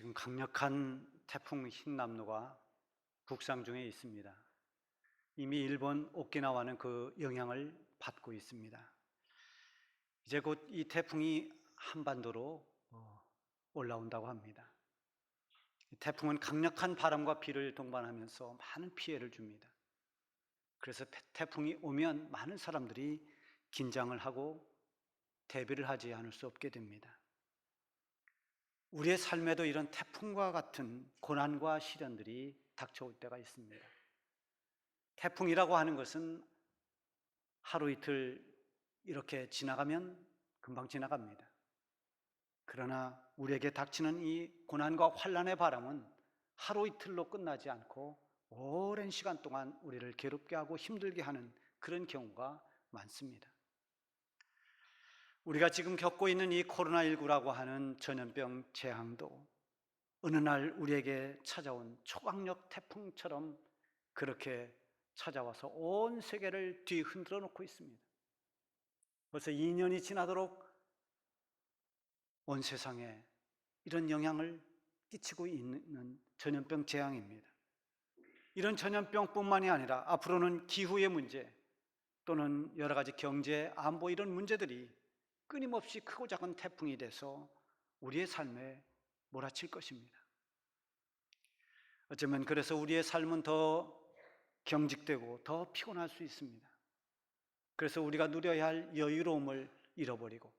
지금 강력한 태풍 흰남노가 북상 중에 있습니다. 이미 일본 오키나와는 그 영향을 받고 있습니다. 이제 곧 이 태풍이 한반도로 올라온다고 합니다. 이 태풍은 강력한 바람과 비를 동반하면서 많은 피해를 줍니다. 그래서 태풍이 오면 많은 사람들이 긴장을 하고 대비를 하지 않을 수 없게 됩니다. 우리의 삶에도 이런 태풍과 같은 고난과 시련들이 닥쳐올 때가 있습니다. 태풍이라고 하는 것은 하루 이틀 이렇게 지나가면 금방 지나갑니다. 그러나 우리에게 닥치는 이 고난과 환난의 바람은 하루 이틀로 끝나지 않고 오랜 시간 동안 우리를 괴롭게 하고 힘들게 하는 그런 경우가 많습니다. 우리가 지금 겪고 있는 이 코로나19라고 하는 전염병 재앙도 어느 날 우리에게 찾아온 초강력 태풍처럼 그렇게 찾아와서 온 세계를 뒤흔들어 놓고 있습니다. 벌써 2년이 지나도록 온 세상에 이런 영향을 끼치고 있는 전염병 재앙입니다. 이런 전염병뿐만이 아니라 앞으로는 기후의 문제 또는 여러 가지 경제, 안보 이런 문제들이 끊임없이 크고 작은 태풍이 돼서 우리의 삶에 몰아칠 것입니다. 어쩌면 그래서 우리의 삶은 더 경직되고 더 피곤할 수 있습니다. 그래서 우리가 누려야 할 여유로움을 잃어버리고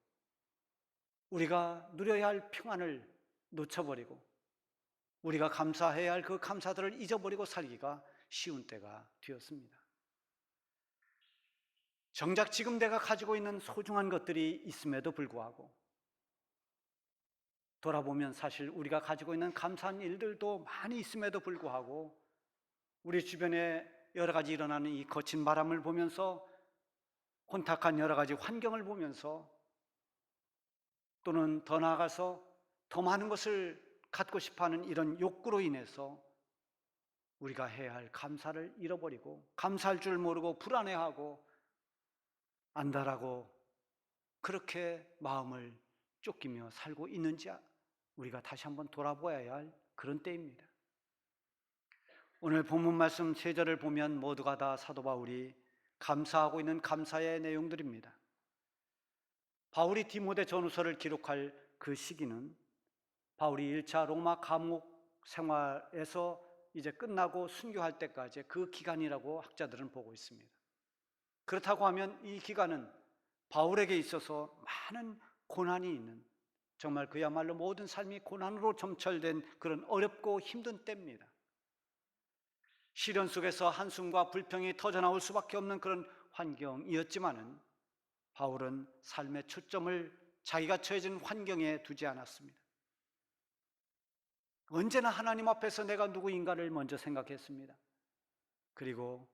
우리가 누려야 할 평안을 놓쳐버리고 우리가 감사해야 할 그 감사들을 잊어버리고 살기가 쉬운 때가 되었습니다. 정작 지금 내가 가지고 있는 소중한 것들이 있음에도 불구하고 돌아보면 사실 우리가 가지고 있는 감사한 일들도 많이 있음에도 불구하고 우리 주변에 여러 가지 일어나는 이 거친 바람을 보면서 혼탁한 여러 가지 환경을 보면서 또는 더 나아가서 더 많은 것을 갖고 싶어하는 이런 욕구로 인해서 우리가 해야 할 감사를 잃어버리고 감사할 줄 모르고 불안해하고 안달하고 그렇게 마음을 쫓기며 살고 있는지 우리가 다시 한번 돌아보아야 할 그런 때입니다. 오늘 본문 말씀 3절을 보면 모두가 다 사도 바울이 감사하고 있는 감사의 내용들입니다. 바울이 디모데 전후서를 기록할 그 시기는 바울이 1차 로마 감옥 생활에서 이제 끝나고 순교할 때까지 그 기간이라고 학자들은 보고 있습니다. 그렇다고 하면 이 기간은 바울에게 있어서 많은 고난이 있는, 정말 그야말로 모든 삶이 고난으로 점철된 그런 어렵고 힘든 때입니다. 시련 속에서 한숨과 불평이 터져나올 수밖에 없는 그런 환경이었지만은 바울은 삶의 초점을 자기가 처해진 환경에 두지 않았습니다. 언제나 하나님 앞에서 내가 누구인가를 먼저 생각했습니다. 그리고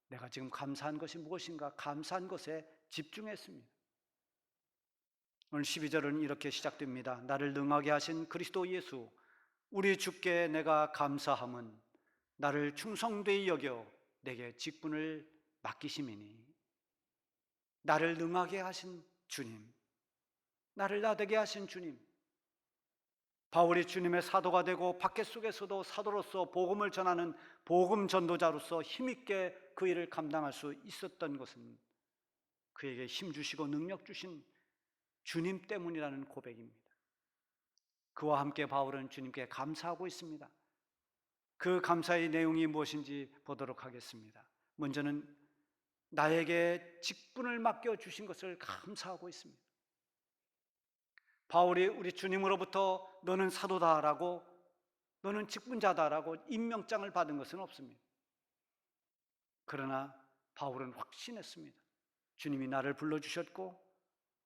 내가 지금 감사한 것이 무엇인가 감사한 것에 집중했습니다. 오늘 12절은 이렇게 시작됩니다. 나를 능하게 하신 그리스도 예수 우리 주께 내가 감사함은 나를 충성되이 여겨 내게 직분을 맡기심이니. 나를 능하게 하신 주님, 나를 나되게 하신 주님, 바울이 주님의 사도가 되고 밖에 속에서도 사도로서 복음을 전하는 복음 전도자로서 힘있게 그 일을 감당할 수 있었던 것은 그에게 힘 주시고 능력 주신 주님 때문이라는 고백입니다. 그와 함께 바울은 주님께 감사하고 있습니다. 그 감사의 내용이 무엇인지 보도록 하겠습니다. 먼저는 나에게 직분을 맡겨주신 것을 감사하고 있습니다. 바울이 우리 주님으로부터 너는 사도다라고 너는 직분자다라고 임명장을 받은 것은 없습니다. 그러나 바울은 확신했습니다. 주님이 나를 불러주셨고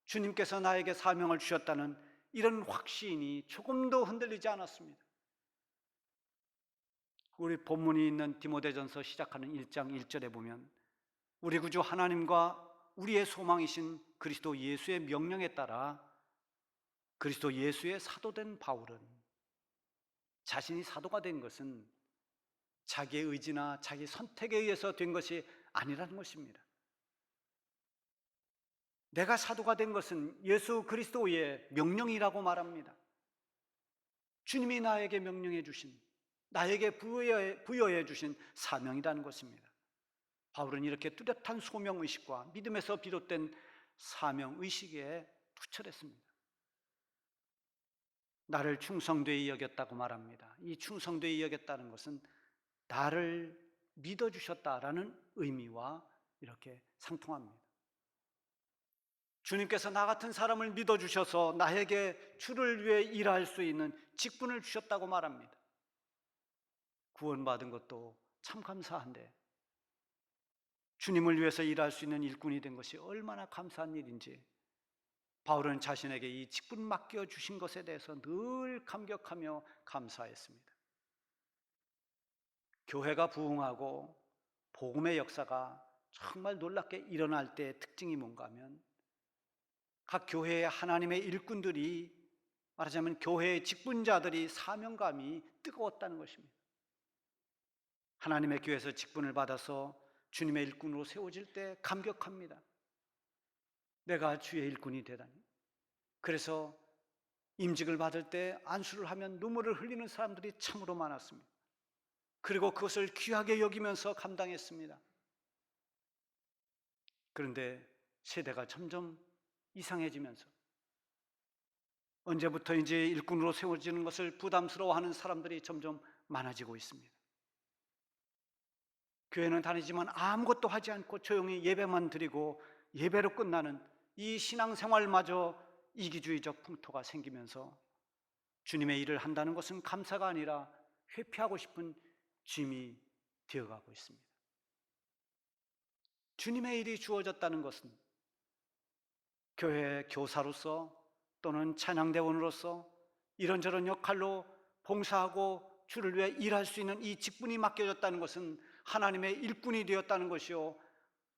주님께서 나에게 사명을 주셨다는 이런 확신이 조금도 흔들리지 않았습니다. 우리 본문이 있는 디모데전서 시작하는 1장 1절에 보면 우리 구주 하나님과 우리의 소망이신 그리스도 예수의 명령에 따라 그리스도 예수의 사도된 바울은 자신이 사도가 된 것은 자기의 의지나 자기 선택에 의해서 된 것이 아니라는 것입니다. 내가 사도가 된 것은 예수 그리스도의 명령이라고 말합니다. 주님이 나에게 명령해 주신, 나에게 부여해 주신 사명이라는 것입니다. 바울은 이렇게 뚜렷한 소명의식과 믿음에서 비롯된 사명의식에 투철했습니다. 나를 충성되이 여겼다고 말합니다. 이 충성되이 여겼다는 것은 나를 믿어주셨다라는 의미와 이렇게 상통합니다. 주님께서 나 같은 사람을 믿어주셔서 나에게 주를 위해 일할 수 있는 직분을 주셨다고 말합니다. 구원받은 것도 참 감사한데 주님을 위해서 일할 수 있는 일꾼이 된 것이 얼마나 감사한 일인지 바울은 자신에게 이 직분 맡겨주신 것에 대해서 늘 감격하며 감사했습니다. 교회가 부흥하고 복음의 역사가 정말 놀랍게 일어날 때의 특징이 뭔가 하면 각 교회의 하나님의 일꾼들이, 말하자면 교회의 직분자들이 사명감이 뜨거웠다는 것입니다. 하나님의 교회에서 직분을 받아서 주님의 일꾼으로 세워질 때 감격합니다. 내가 주의 일꾼이 되다니. 그래서 임직을 받을 때 안수를 하면 눈물을 흘리는 사람들이 참으로 많았습니다. 그리고 그것을 귀하게 여기면서 감당했습니다. 그런데 세대가 점점 이상해지면서 언제부터인지 일꾼으로 세워지는 것을 부담스러워하는 사람들이 점점 많아지고 있습니다. 교회는 다니지만 아무것도 하지 않고 조용히 예배만 드리고 예배로 끝나는 이 신앙생활마저 이기주의적 풍토가 생기면서 주님의 일을 한다는 것은 감사가 아니라 회피하고 싶은 짐이 되어가고 있습니다. 주님의 일이 주어졌다는 것은 교회 교사로서 또는 찬양대원으로서 이런저런 역할로 봉사하고 주를 위해 일할 수 있는 이 직분이 맡겨졌다는 것은 하나님의 일꾼이 되었다는 것이요,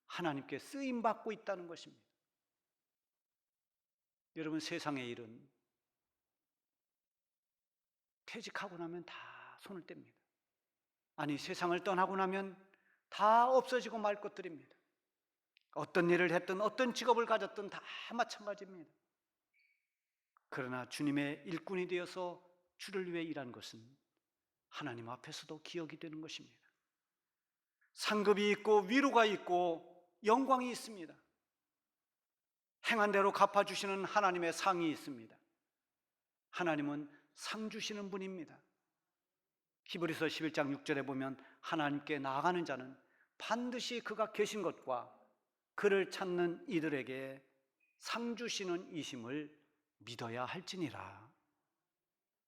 하나님께 쓰임받고 있다는 것입니다. 여러분, 세상의 일은 퇴직하고 나면 다 손을 뗍니다. 아니, 세상을 떠나고 나면 다 없어지고 말 것들입니다. 어떤 일을 했든 어떤 직업을 가졌든 다 마찬가지입니다. 그러나 주님의 일꾼이 되어서 주를 위해 일한 것은 하나님 앞에서도 기억이 되는 것입니다. 상급이 있고 위로가 있고 영광이 있습니다. 행한 대로 갚아주시는 하나님의 상이 있습니다. 하나님은 상 주시는 분입니다. 히브리서 11장 6절에 보면 하나님께 나아가는 자는 반드시 그가 계신 것과 그를 찾는 이들에게 상 주시는 이심을 믿어야 할지니라.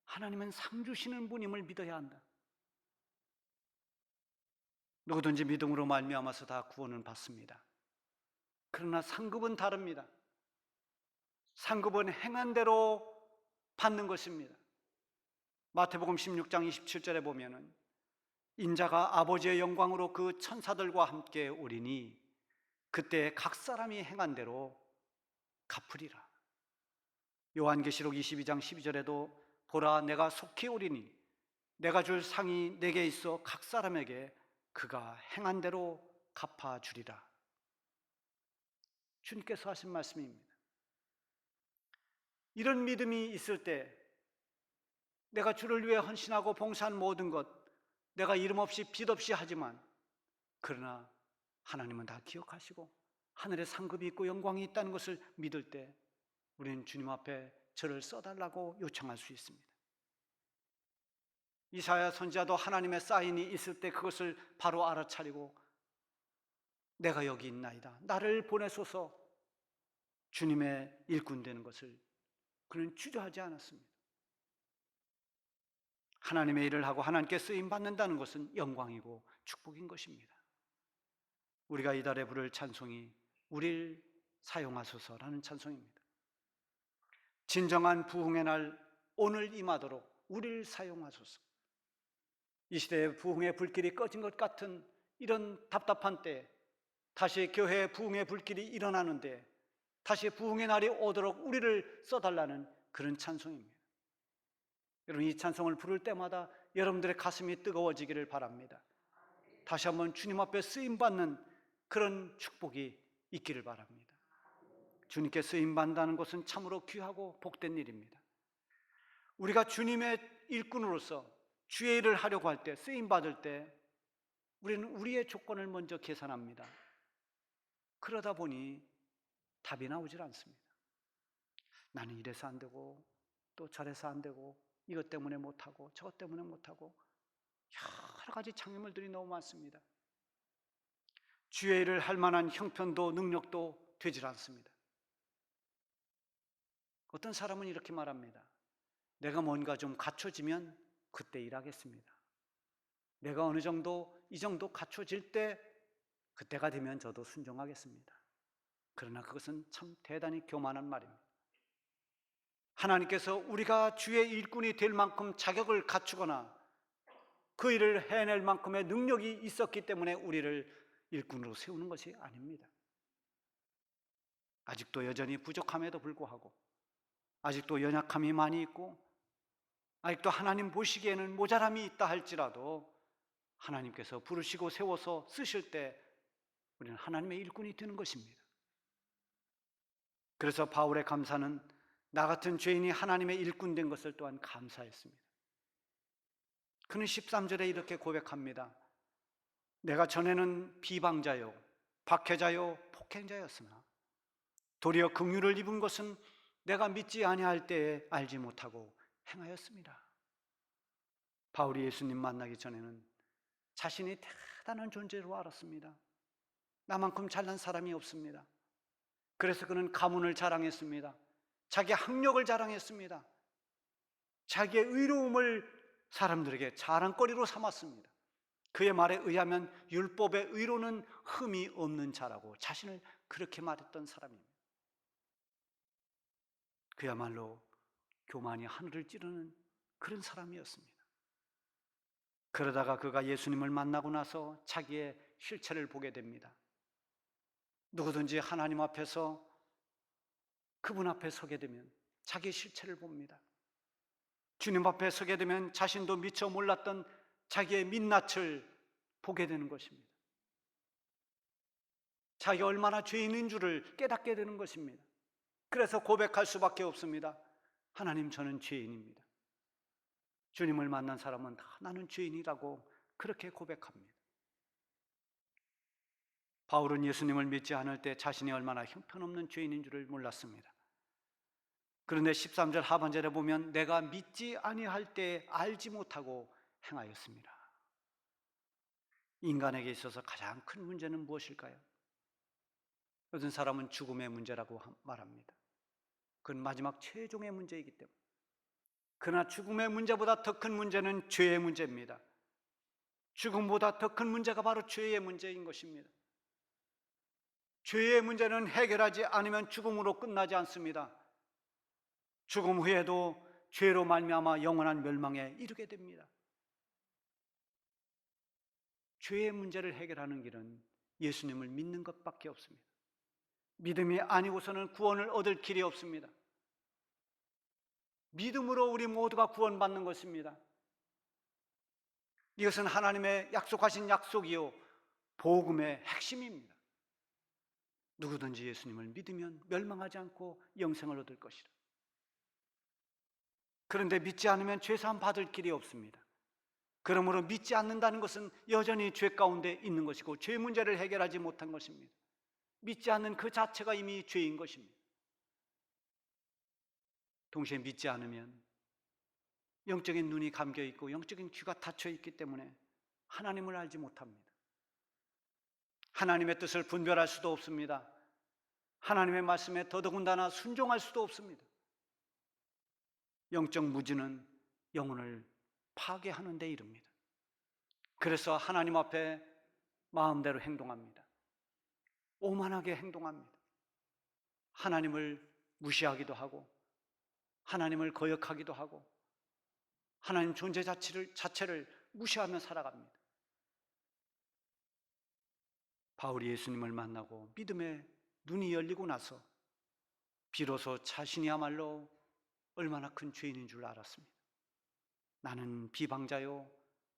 하나님은 상 주시는 분임을 믿어야 한다. 누구든지 믿음으로 말미암아서 다 구원은 받습니다. 그러나 상급은 다릅니다. 상급은 행한 대로 받는 것입니다. 마태복음 16장 27절에 보면은 인자가 아버지의 영광으로 그 천사들과 함께 오리니 그때 각 사람이 행한 대로 갚으리라. 요한계시록 22장 12절에도 보라, 내가 속히 오리니 내가 줄 상이 내게 있어 각 사람에게 그가 행한 대로 갚아주리라. 주님께서 하신 말씀입니다. 이런 믿음이 있을 때 내가 주를 위해 헌신하고 봉사한 모든 것 내가 이름 없이 빚 없이 하지만, 그러나 하나님은 다 기억하시고 하늘에 상급이 있고 영광이 있다는 것을 믿을 때 우리는 주님 앞에 저를 써달라고 요청할 수 있습니다. 이사야 선지자도 하나님의 사인이 있을 때 그것을 바로 알아차리고 내가 여기 있나이다, 나를 보내소서, 주님의 일꾼 되는 것을 그는 주저하지 않았습니다. 하나님의 일을 하고 하나님께 쓰임받는다는 것은 영광이고 축복인 것입니다. 우리가 이달에 부를 찬송이 우릴 사용하소서라는 찬송입니다. 진정한 부흥의 날 오늘 임하도록 우릴 사용하소서. 이 시대에 부흥의 불길이 꺼진 것 같은 이런 답답한 때 다시 교회의 부흥의 불길이 일어나는데 다시 부흥의 날이 오도록 우리를 써달라는 그런 찬송입니다. 여러분, 이 찬송을 부를 때마다 여러분들의 가슴이 뜨거워지기를 바랍니다. 다시 한번 주님 앞에 쓰임받는 그런 축복이 있기를 바랍니다. 주님께 쓰임받는다는 것은 참으로 귀하고 복된 일입니다. 우리가 주님의 일꾼으로서 주의 일을 하려고 할 때, 쓰임 받을 때 우리는 우리의 조건을 먼저 계산합니다. 그러다 보니 답이 나오질 않습니다. 나는 이래서 안 되고 또 저래서 안 되고 이것 때문에 못하고 저것 때문에 못하고 여러 가지 장애물들이 너무 많습니다. 주의 일을 할 만한 형편도 능력도 되질 않습니다. 어떤 사람은 이렇게 말합니다. 내가 뭔가 좀 갖춰지면 그때 일하겠습니다. 내가 어느 정도 이 정도 갖춰질 때 그때가 되면 저도 순종하겠습니다. 그러나 그것은 참 대단히 교만한 말입니다. 하나님께서 우리가 주의 일꾼이 될 만큼 자격을 갖추거나 그 일을 해낼 만큼의 능력이 있었기 때문에 우리를 일꾼으로 세우는 것이 아닙니다. 아직도 여전히 부족함에도 불구하고, 아직도 연약함이 많이 있고, 아직도 하나님 보시기에는 모자람이 있다 할지라도 하나님께서 부르시고 세워서 쓰실 때 우리는 하나님의 일꾼이 되는 것입니다. 그래서 바울의 감사는 나 같은 죄인이 하나님의 일꾼 된 것을 또한 감사했습니다. 그는 13절에 이렇게 고백합니다. 내가 전에는 비방자요, 박해자요, 폭행자였으나 도리어 긍휼을 입은 것은 내가 믿지 아니할 때에 알지 못하고 행하였습니다. 바울이 예수님 만나기 전에는 자신이 대단한 존재로 알았습니다. 나만큼 잘난 사람이 없습니다. 그래서 그는 가문을 자랑했습니다. 자기 학력을 자랑했습니다. 자기의 의로움을 사람들에게 자랑거리로 삼았습니다. 그의 말에 의하면 율법의 의로는 흠이 없는 자라고 자신을 그렇게 말했던 사람입니다. 그야말로 교만이 하늘을 찌르는 그런 사람이었습니다. 그러다가 그가 예수님을 만나고 나서 자기의 실체를 보게 됩니다. 누구든지 하나님 앞에서 그분 앞에 서게 되면 자기의 실체를 봅니다. 주님 앞에 서게 되면 자신도 미처 몰랐던 자기의 민낯을 보게 되는 것입니다. 자기가 얼마나 죄인인 줄을 깨닫게 되는 것입니다. 그래서 고백할 수밖에 없습니다. 하나님, 저는 죄인입니다. 주님을 만난 사람은 다 나는 죄인이라고 그렇게 고백합니다. 바울은 예수님을 믿지 않을 때 자신이 얼마나 형편없는 죄인인 줄을 몰랐습니다. 그런데 13절 하반절에 보면 내가 믿지 아니할 때 알지 못하고 행하였습니다. 인간에게 있어서 가장 큰 문제는 무엇일까요? 어떤 사람은 죽음의 문제라고 말합니다. 그건 마지막 최종의 문제이기 때문에. 그러나 죽음의 문제보다 더 큰 문제는 죄의 문제입니다. 죽음보다 더 큰 문제가 바로 죄의 문제인 것입니다. 죄의 문제는 해결하지 않으면 죽음으로 끝나지 않습니다. 죽음 후에도 죄로 말미암아 영원한 멸망에 이르게 됩니다. 죄의 문제를 해결하는 길은 예수님을 믿는 것밖에 없습니다. 믿음이 아니고서는 구원을 얻을 길이 없습니다. 믿음으로 우리 모두가 구원받는 것입니다. 이것은 하나님의 약속하신 약속이요 복음의 핵심입니다. 누구든지 예수님을 믿으면 멸망하지 않고 영생을 얻을 것이라. 그런데 믿지 않으면 죄사함 받을 길이 없습니다. 그러므로 믿지 않는다는 것은 여전히 죄 가운데 있는 것이고 죄 문제를 해결하지 못한 것입니다. 믿지 않는 그 자체가 이미 죄인 것입니다. 동시에 믿지 않으면 영적인 눈이 감겨 있고 영적인 귀가 닫혀 있기 때문에 하나님을 알지 못합니다. 하나님의 뜻을 분별할 수도 없습니다. 하나님의 말씀에 더더군다나 순종할 수도 없습니다. 영적 무지는 영혼을 파괴하는 데 이릅니다. 그래서 하나님 앞에 마음대로 행동합니다. 오만하게 행동합니다. 하나님을 무시하기도 하고 하나님을 거역하기도 하고 하나님 존재 자체를 무시하며 살아갑니다. 바울이 예수님을 만나고 믿음의 눈이 열리고 나서 비로소 자신이야말로 얼마나 큰 죄인인 줄 알았습니다. 나는 비방자요,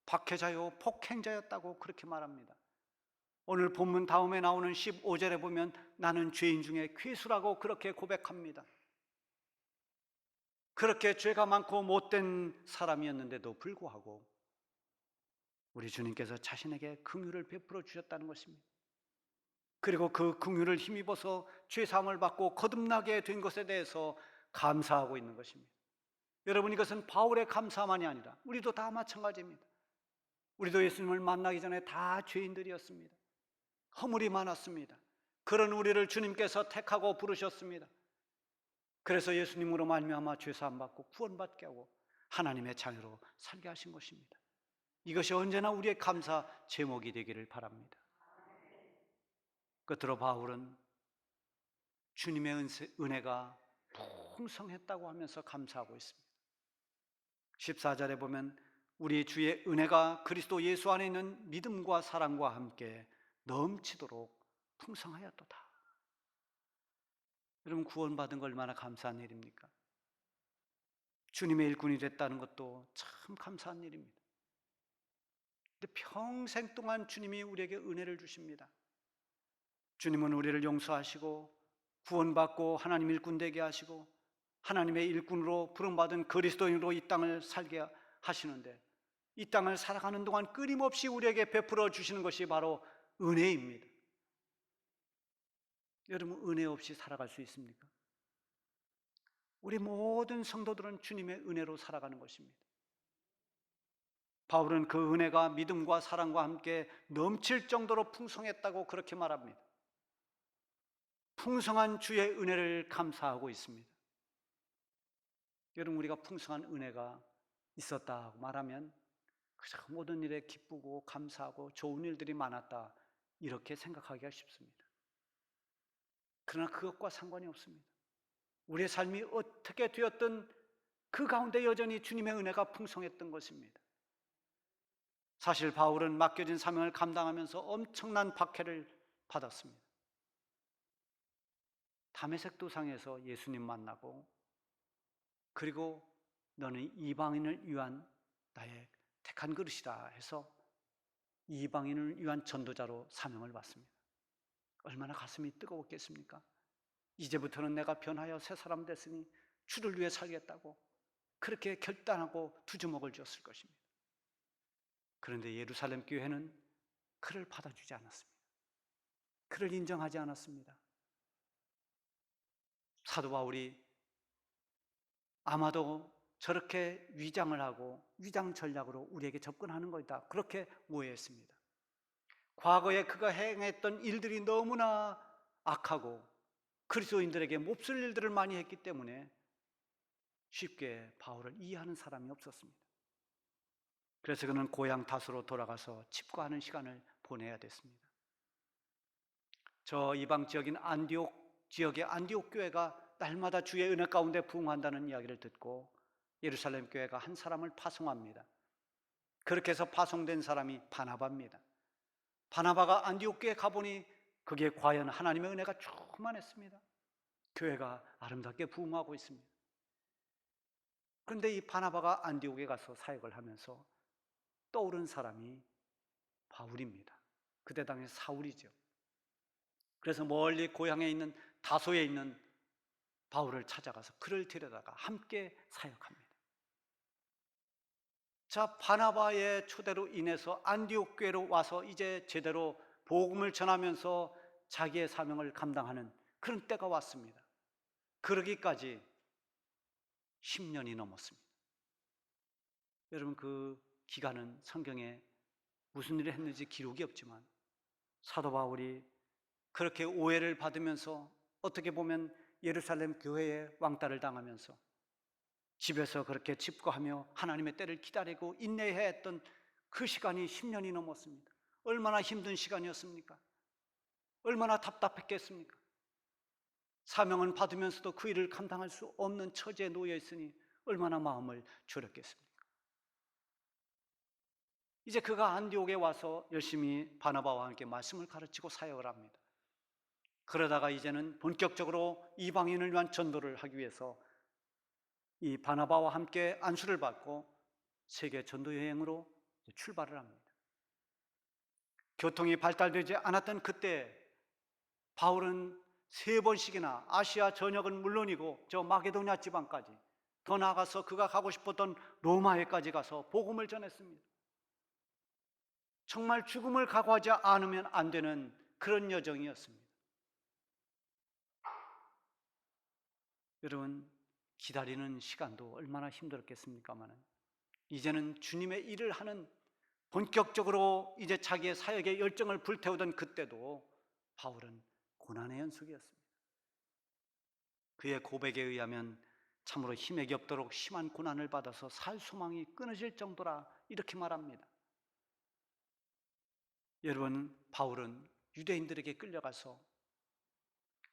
박해자요, 폭행자였다고 그렇게 말합니다. 오늘 본문 다음에 나오는 15절에 보면 나는 죄인 중에 괴수라고 그렇게 고백합니다. 그렇게 죄가 많고 못된 사람이었는데도 불구하고 우리 주님께서 자신에게 긍휼을 베풀어 주셨다는 것입니다. 그리고 그 긍휼을 힘입어서 죄 사함을 받고 거듭나게 된 것에 대해서 감사하고 있는 것입니다. 여러분, 이것은 바울의 감사만이 아니라 우리도 다 마찬가지입니다. 우리도 예수님을 만나기 전에 다 죄인들이었습니다. 허물이 많았습니다. 그런 우리를 주님께서 택하고 부르셨습니다. 그래서 예수님으로 말미암아 죄 사함 받고 구원받게 하고 하나님의 자녀로 살게 하신 것입니다. 이것이 언제나 우리의 감사 제목이 되기를 바랍니다. 끝으로 바울은 주님의 은혜가 풍성했다고 하면서 감사하고 있습니다. 14절에 보면 우리 주의 은혜가 그리스도 예수 안에 있는 믿음과 사랑과 함께 넘치도록 풍성하였도다. 여러분, 구원받은 거 얼마나 감사한 일입니까? 주님의 일꾼이 됐다는 것도 참 감사한 일입니다. 근데 평생 동안 주님이 우리에게 은혜를 주십니다. 주님은 우리를 용서하시고 구원받고 하나님 일꾼 되게 하시고 하나님의 일꾼으로 부름받은 그리스도인으로 이 땅을 살게 하시는데, 이 땅을 살아가는 동안 끊임없이 우리에게 베풀어 주시는 것이 바로 은혜입니다. 여러분, 은혜 없이 살아갈 수 있습니까? 우리 모든 성도들은 주님의 은혜로 살아가는 것입니다. 바울은 그 은혜가 믿음과 사랑과 함께 넘칠 정도로 풍성했다고 그렇게 말합니다. 풍성한 주의 은혜를 감사하고 있습니다. 여러분, 우리가 풍성한 은혜가 있었다고 말하면 그저 모든 일에 기쁘고 감사하고 좋은 일들이 많았다, 이렇게 생각하기가 쉽습니다. 그러나 그것과 상관이 없습니다. 우리의 삶이 어떻게 되었든 그 가운데 여전히 주님의 은혜가 풍성했던 것입니다. 사실 바울은 맡겨진 사명을 감당하면서 엄청난 박해를 받았습니다. 다메섹 도상에서 예수님 만나고, 그리고 너는 이방인을 위한 나의 택한 그릇이다 해서 이방인을 위한 전도자로 사명을 받습니다. 얼마나 가슴이 뜨거웠겠습니까? 이제부터는 내가 변하여 새 사람 됐으니 주를 위해 살겠다고 그렇게 결단하고 두 주먹을 쥐었을 것입니다. 그런데 예루살렘 교회는 그를 받아주지 않았습니다. 그를 인정하지 않았습니다. 사도 바울이 아마도 저렇게 위장을 하고 위장 전략으로 우리에게 접근하는 것이다, 그렇게 오해했습니다. 과거에 그가 행했던 일들이 너무나 악하고 그리스도인들에게 몹쓸 일들을 많이 했기 때문에 쉽게 바울을 이해하는 사람이 없었습니다. 그래서 그는 고향 다소로 돌아가서 집과하는 시간을 보내야 됐습니다. 저 이방 지역인 안디옥 지역의 안디옥 교회가 날마다 주의 은혜 가운데 부흥한다는 이야기를 듣고 예루살렘 교회가 한 사람을 파송합니다. 그렇게 해서 파송된 사람이 바나바입니다. 바나바가 안디옥 교회에 가보니 그게 과연 하나님의 은혜가 충만했습니다. 교회가 아름답게 부흥하고 있습니다. 그런데 이 바나바가 안디옥에 가서 사역을 하면서 떠오른 사람이 바울입니다. 그때 당시 사울이죠. 그래서 멀리 고향에 있는 다소에 있는 바울을 찾아가서 그를 데려다가 함께 사역합니다. 자, 바나바의 초대로 인해서 안디옥 교회로 와서 이제 제대로 복음을 전하면서 자기의 사명을 감당하는 그런 때가 왔습니다. 그러기까지 10년이 넘었습니다. 여러분, 그 기간은 성경에 무슨 일을 했는지 기록이 없지만 사도 바울이 그렇게 오해를 받으면서 어떻게 보면 예루살렘 교회에 왕따를 당하면서 집에서 그렇게 집거하며 하나님의 때를 기다리고 인내해야 했던 그 시간이 10년이 넘었습니다. 얼마나 힘든 시간이었습니까? 얼마나 답답했겠습니까? 사명은 받으면서도 그 일을 감당할 수 없는 처지에 놓여 있으니 얼마나 마음을 졸였겠습니까? 이제 그가 안디옥에 와서 열심히 바나바와 함께 말씀을 가르치고 사역을 합니다. 그러다가 이제는 본격적으로 이방인을 위한 전도를 하기 위해서 이 바나바와 함께 안수를 받고 세계 전도 여행으로 출발을 합니다. 교통이 발달되지 않았던 그때 바울은 3번씩이나 아시아 전역은 물론이고 저 마게도냐 지방까지 더 나아가서 그가 가고 싶었던 로마에까지 가서 복음을 전했습니다. 정말 죽음을 각오하지 않으면 안 되는 그런 여정이었습니다. 여러분, 기다리는 시간도 얼마나 힘들었겠습니까마는 이제는 주님의 일을 하는, 본격적으로 이제 자기의 사역의 열정을 불태우던 그때도 바울은 고난의 연속이었습니다. 그의 고백에 의하면 참으로 힘에 겹도록 심한 고난을 받아서 살 소망이 끊어질 정도라 이렇게 말합니다. 여러분, 바울은 유대인들에게 끌려가서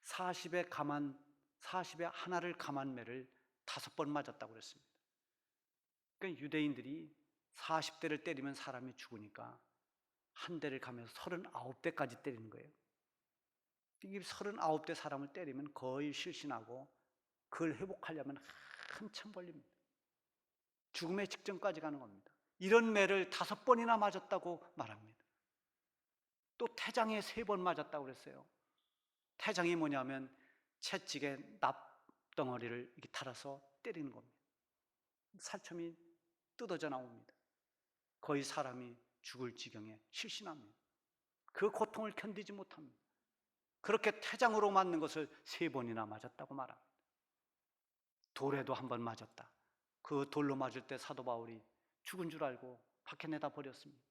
40의 하나를 감한매를 5번 맞았다고 그랬습니다. 그러니까 유대인들이 40대를 때리면 사람이 죽으니까 한 대를 가면서 39대까지 때리는 거예요. 이 39대 사람을 때리면 거의 실신하고 그걸 회복하려면 한참 걸립니다. 죽음의 직전까지 가는 겁니다. 이런 매를 5번이나 맞았다고 말합니다. 또 태장에 3번 맞았다고 그랬어요. 태장이 뭐냐면 채찍에 납덩어리를 이렇게 달아서 때리는 겁니다. 살점이 뜯어져 나옵니다. 거의 사람이 죽을 지경에 실신합니다. 그 고통을 견디지 못합니다. 그렇게 태장으로 맞는 것을 3번이나 맞았다고 말합니다. 돌에도 1번 맞았다. 그 돌로 맞을 때 사도 바울이 죽은 줄 알고 밖에 내다 버렸습니다.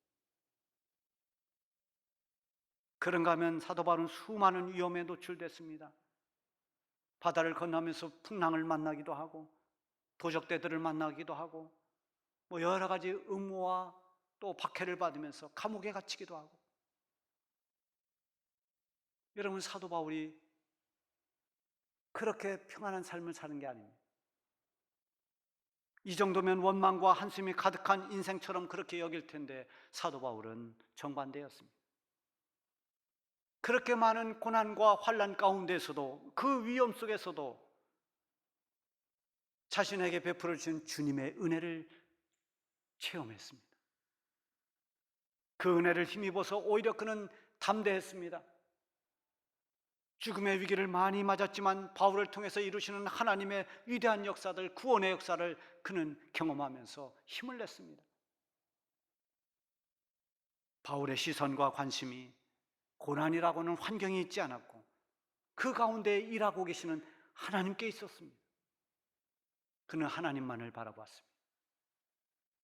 그런가 하면 사도 바울은 수많은 위험에 노출됐습니다. 바다를 건너면서 풍랑을 만나기도 하고 도적대들을 만나기도 하고 여러 가지 음모와 또 박해를 받으면서 감옥에 갇히기도 하고. 여러분, 사도 바울이 그렇게 평안한 삶을 사는 게 아닙니다. 이 정도면 원망과 한숨이 가득한 인생처럼 그렇게 여길 텐데 사도 바울은 정반대였습니다. 그렇게 많은 고난과 환난 가운데서도, 그 위험 속에서도 자신에게 베풀어 주신 주님의 은혜를 체험했습니다. 그 은혜를 힘입어서 오히려 그는 담대했습니다. 죽음의 위기를 많이 맞았지만 바울을 통해서 이루시는 하나님의 위대한 역사들, 구원의 역사를 그는 경험하면서 힘을 냈습니다. 바울의 시선과 관심이 고난이라고는 환경이 있지 않았고 그 가운데 일하고 계시는 하나님께 있었습니다. 그는 하나님만을 바라보았습니다.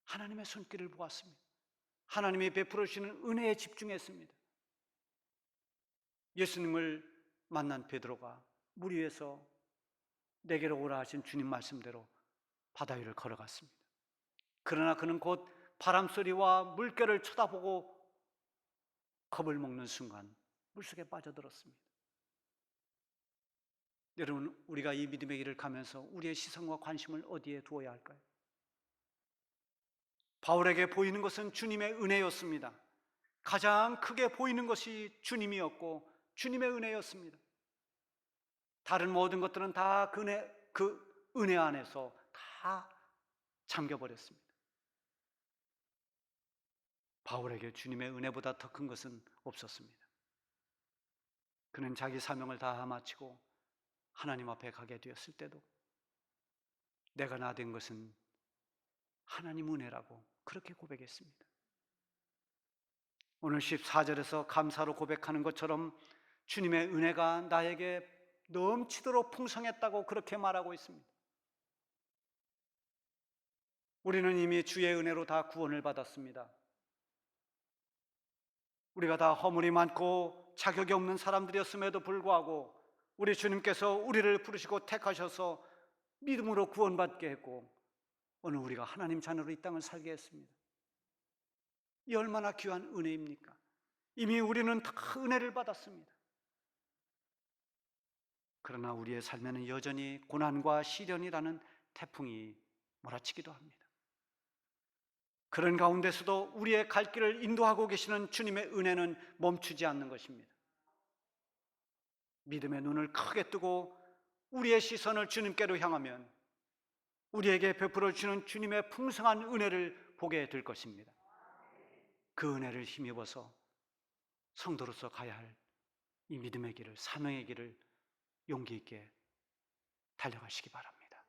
하나님의 손길을 보았습니다. 하나님이 베풀어 주시는 은혜에 집중했습니다. 예수님을 만난 베드로가 물 위에서 내게로 오라 하신 주님 말씀대로 바다 위를 걸어갔습니다. 그러나 그는 곧 바람소리와 물결을 쳐다보고 겁을 먹는 순간 물속에 빠져들었습니다. 여러분, 우리가 이 믿음의 길을 가면서 우리의 시선과 관심을 어디에 두어야 할까요? 바울에게 보이는 것은 주님의 은혜였습니다. 가장 크게 보이는 것이 주님이었고 주님의 은혜였습니다. 다른 모든 것들은 다 그 은혜 안에서 다 잠겨버렸습니다. 바울에게 주님의 은혜보다 더 큰 것은 없었습니다. 그는 자기 사명을 다 마치고 하나님 앞에 가게 되었을 때도 내가 나 된 것은 하나님 은혜라고 그렇게 고백했습니다. 오늘 14절에서 감사로 고백하는 것처럼 주님의 은혜가 나에게 넘치도록 풍성했다고 그렇게 말하고 있습니다. 우리는 이미 주의 은혜로 다 구원을 받았습니다. 우리가 다 허물이 많고 자격이 없는 사람들이었음에도 불구하고 우리 주님께서 우리를 부르시고 택하셔서 믿음으로 구원받게 했고 오늘 우리가 하나님 자녀로 이 땅을 살게 했습니다. 이 얼마나 귀한 은혜입니까? 이미 우리는 다 은혜를 받았습니다. 그러나 우리의 삶에는 여전히 고난과 시련이라는 태풍이 몰아치기도 합니다. 그런 가운데서도 우리의 갈 길을 인도하고 계시는 주님의 은혜는 멈추지 않는 것입니다. 믿음의 눈을 크게 뜨고 우리의 시선을 주님께로 향하면 우리에게 베풀어 주시는 주님의 풍성한 은혜를 보게 될 것입니다. 그 은혜를 힘입어서 성도로서 가야 할 이 믿음의 길을, 사명의 길을 용기 있게 달려가시기 바랍니다.